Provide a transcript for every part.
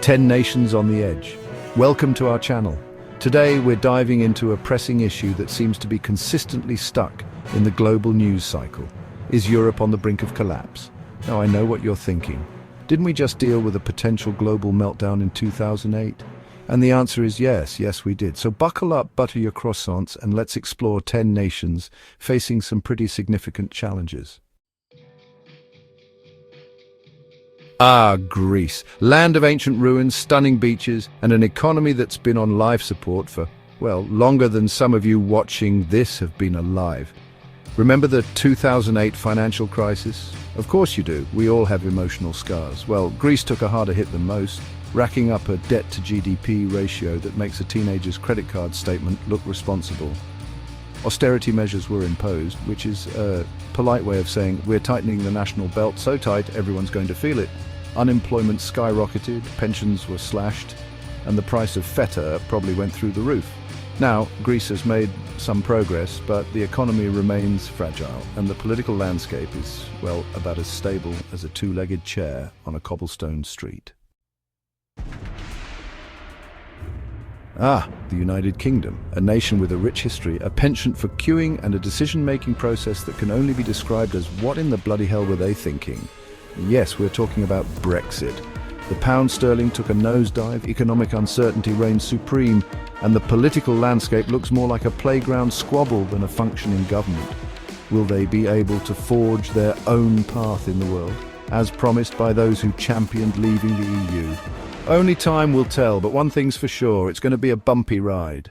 10 nations on the edge. Welcome to our channel. Today we're diving into a pressing issue that seems to be consistently stuck in the global news cycle. Is Europe on the brink of collapse? Now I know what you're thinking. Didn't we just deal with a potential global meltdown in 2008? And the answer is yes we did. So buckle up, butter your croissants, and let's explore 10 nations facing some pretty significant challenges. Greece. Land of ancient ruins, stunning beaches, and an economy that's been on life support for, well, longer than some of you watching this have been alive. Remember the 2008 financial crisis? Of course you do. We all have emotional scars. Well, Greece took a harder hit than most, racking up a debt-to-GDP ratio that makes a teenager's credit card statement look responsible. Austerity measures were imposed, which is a polite way of saying we're tightening the national belt so tight everyone's going to feel it. Unemployment skyrocketed, pensions were slashed, and the price of feta probably went through the roof. Now, Greece has made some progress, but the economy remains fragile, and the political landscape is, well, about as stable as a two-legged chair on a cobblestone street. The United Kingdom, a nation with a rich history, a penchant for queuing, and a decision-making process that can only be described as what in the bloody hell were they thinking? Yes, we're talking about Brexit. The pound sterling took a nosedive, economic uncertainty reigned supreme, and the political landscape looks more like a playground squabble than a functioning government. Will they be able to forge their own path in the world, as promised by those who championed leaving the EU? Only time will tell, but one thing's for sure, it's going to be a bumpy ride.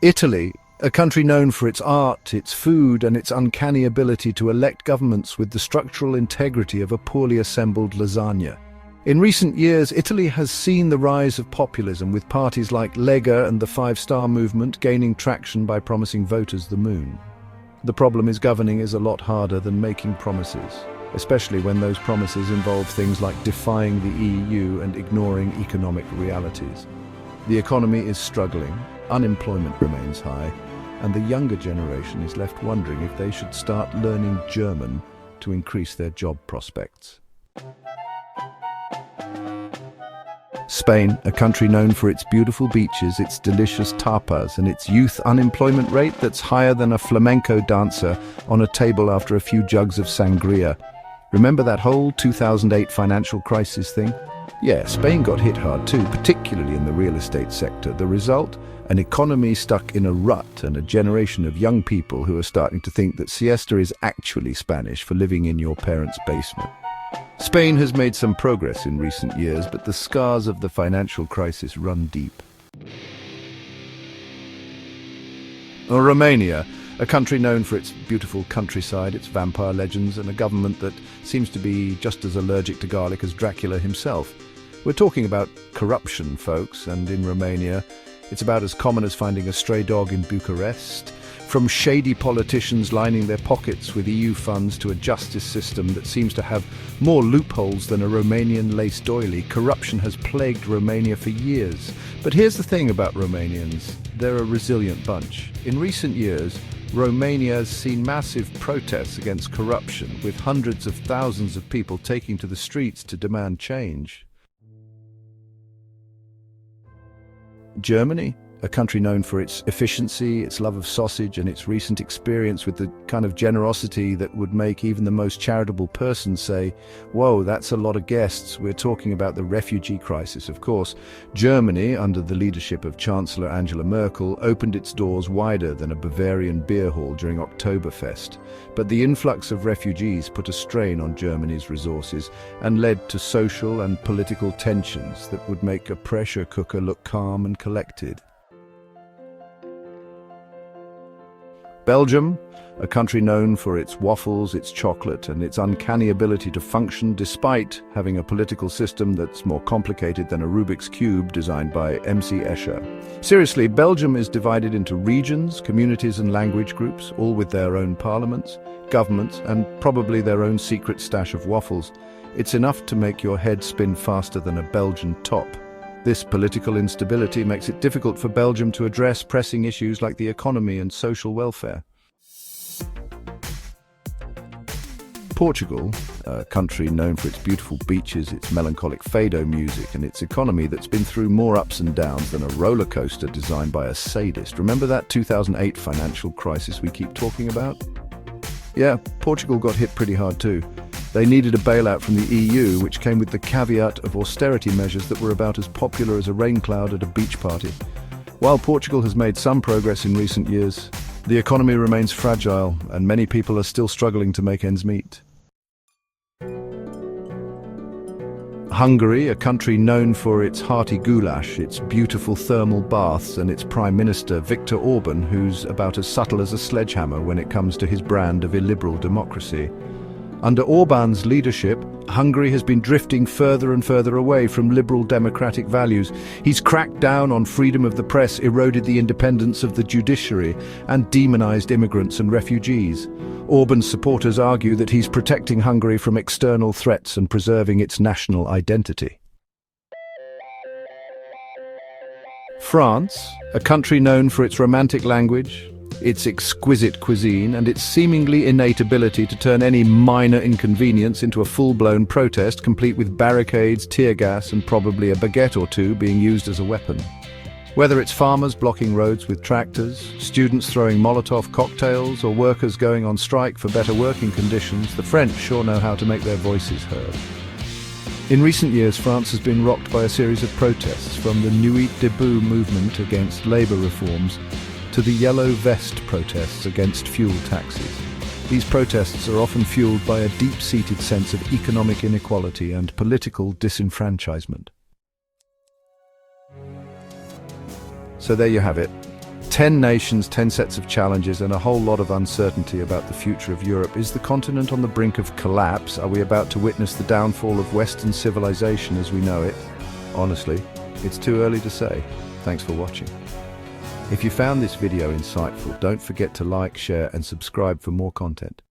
Italy, a country known for its art, its food, and its uncanny ability to elect governments with the structural integrity of a poorly assembled lasagna. In recent years, Italy has seen the rise of populism, with parties like Lega and the Five Star Movement gaining traction by promising voters the moon. The problem is governing is a lot harder than making promises, especially when those promises involve things like defying the EU and ignoring economic realities. The economy is struggling, unemployment remains high, and the younger generation is left wondering if they should start learning German to increase their job prospects. Spain, a country known for its beautiful beaches, its delicious tapas, and its youth unemployment rate that's higher than a flamenco dancer on a table after a few jugs of sangria. Remember that whole 2008 financial crisis thing? Yeah, Spain got hit hard too, particularly in the real estate sector. The result? An economy stuck in a rut and a generation of young people who are starting to think that siesta is actually Spanish for living in your parents' basement. Spain has made some progress in recent years, but the scars of the financial crisis run deep. Romania, a country known for its beautiful countryside, its vampire legends, and a government that seems to be just as allergic to garlic as Dracula himself. We're talking about corruption, folks, and in Romania, it's about as common as finding a stray dog in Bucharest. From shady politicians lining their pockets with EU funds to a justice system that seems to have more loopholes than a Romanian lace doily, corruption has plagued Romania for years. But here's the thing about Romanians, they're a resilient bunch. In recent years, Romania has seen massive protests against corruption, with hundreds of thousands of people taking to the streets to demand change. Germany, a country known for its efficiency, its love of sausage, and its recent experience with the kind of generosity that would make even the most charitable person say, "Whoa, that's a lot of guests." We're talking about the refugee crisis, of course. Germany, under the leadership of Chancellor Angela Merkel, opened its doors wider than a Bavarian beer hall during Oktoberfest. But the influx of refugees put a strain on Germany's resources and led to social and political tensions that would make a pressure cooker look calm and collected. Belgium, a country known for its waffles, its chocolate, and its uncanny ability to function despite having a political system that's more complicated than a Rubik's Cube designed by MC Escher. Seriously, Belgium is divided into regions, communities and language groups, all with their own parliaments, governments, and probably their own secret stash of waffles. It's enough to make your head spin faster than a Belgian top. This political instability makes it difficult for Belgium to address pressing issues like the economy and social welfare. Portugal, a country known for its beautiful beaches, its melancholic fado music, and its economy that's been through more ups and downs than a roller coaster designed by a sadist. Remember that 2008 financial crisis we keep talking about? Yeah, Portugal got hit pretty hard too. They needed a bailout from the EU, which came with the caveat of austerity measures that were about as popular as a rain cloud at a beach party. While Portugal has made some progress in recent years, the economy remains fragile and many people are still struggling to make ends meet. Hungary, a country known for its hearty goulash, its beautiful thermal baths, and its Prime Minister, Viktor Orban, who's about as subtle as a sledgehammer when it comes to his brand of illiberal democracy. Under Orban's leadership, Hungary has been drifting further and further away from liberal democratic values. He's cracked down on freedom of the press, eroded the independence of the judiciary, and demonized immigrants and refugees. Orban's supporters argue that he's protecting Hungary from external threats and preserving its national identity. France, a country known for its romantic language, its exquisite cuisine, and its seemingly innate ability to turn any minor inconvenience into a full-blown protest, complete with barricades, tear gas, and probably a baguette or two being used as a weapon. Whether it's farmers blocking roads with tractors, students throwing Molotov cocktails, or workers going on strike for better working conditions, the French sure know how to make their voices heard. In recent years, France has been rocked by a series of protests, from the Nuit Debout movement against labour reforms to the Yellow Vest protests against fuel taxes. These protests are often fueled by a deep-seated sense of economic inequality and political disenfranchisement. So there you have it. 10 nations, 10 sets of challenges, and a whole lot of uncertainty about the future of Europe. Is the continent on the brink of collapse? Are we about to witness the downfall of Western civilization as we know it? Honestly, it's too early to say. Thanks for watching. If you found this video insightful, don't forget to like, share, and subscribe for more content.